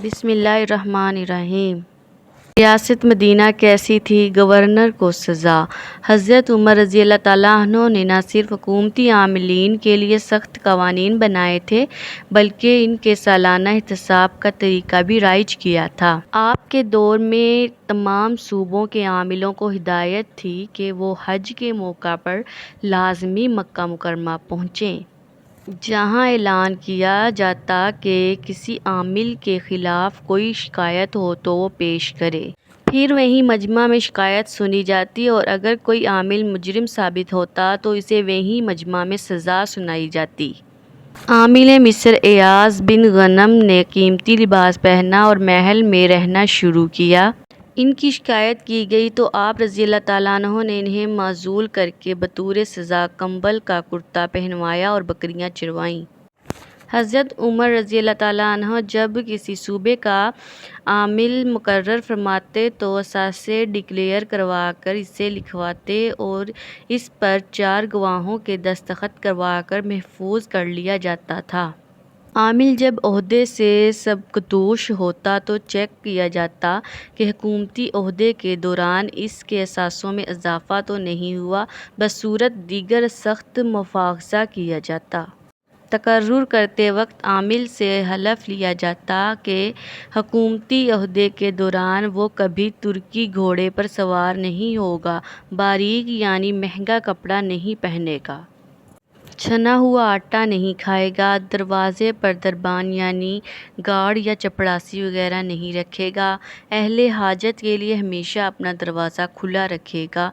بسم اللہ الرحمن الرحیم۔ ریاست مدینہ کیسی تھی، گورنر کو سزا۔ حضرت عمر رضی اللہ تعالیٰ عنہ نے نہ صرف حکومتی عاملین کے لیے سخت قوانین بنائے تھے بلکہ ان کے سالانہ احتساب کا طریقہ بھی رائج کیا تھا۔ آپ کے دور میں تمام صوبوں کے عاملوں کو ہدایت تھی کہ وہ حج کے موقع پر لازمی مکہ مکرمہ پہنچیں، جہاں اعلان کیا جاتا کہ کسی عامل کے خلاف کوئی شکایت ہو تو وہ پیش کرے۔ پھر وہیں مجمع میں شکایت سنی جاتی اور اگر کوئی عامل مجرم ثابت ہوتا تو اسے وہیں مجمع میں سزا سنائی جاتی۔ عامل مصر ایاز بن غنم نے قیمتی لباس پہنا اور محل میں رہنا شروع کیا۔ ان کی شکایت کی گئی تو آپ رضی اللہ تعالیٰ عنہ نے انہیں معزول کرکے بطور سزا کمبل کا کرتا پہنوایا اور بکریاں چروائیں۔ حضرت عمر رضی اللہ تعالیٰ عنہ جب کسی صوبے کا عامل مقرر فرماتے تو اثاثے ڈکلیئر کروا کر اسے لکھواتے اور اس پر 4 گواہوں کے دستخط کروا کر محفوظ کر لیا جاتا تھا۔ عامل جب عہدے سے سبکدوش ہوتا تو چیک کیا جاتا کہ حکومتی عہدے کے دوران اس کے اثاثوں میں اضافہ تو نہیں ہوا، بصورت دیگر سخت مواخذہ کیا جاتا۔ تقرر کرتے وقت عامل سے حلف لیا جاتا کہ حکومتی عہدے کے دوران وہ کبھی ترکی گھوڑے پر سوار نہیں ہوگا، باریک یعنی مہنگا کپڑا نہیں پہنے گا، چھنا ہوا آٹا نہیں کھائے گا، دروازے پر دربان یعنی گارڈ یا چپڑاسی وغیرہ نہیں رکھے گا، اہل حاجت کے لیے ہمیشہ اپنا دروازہ کھلا رکھے گا،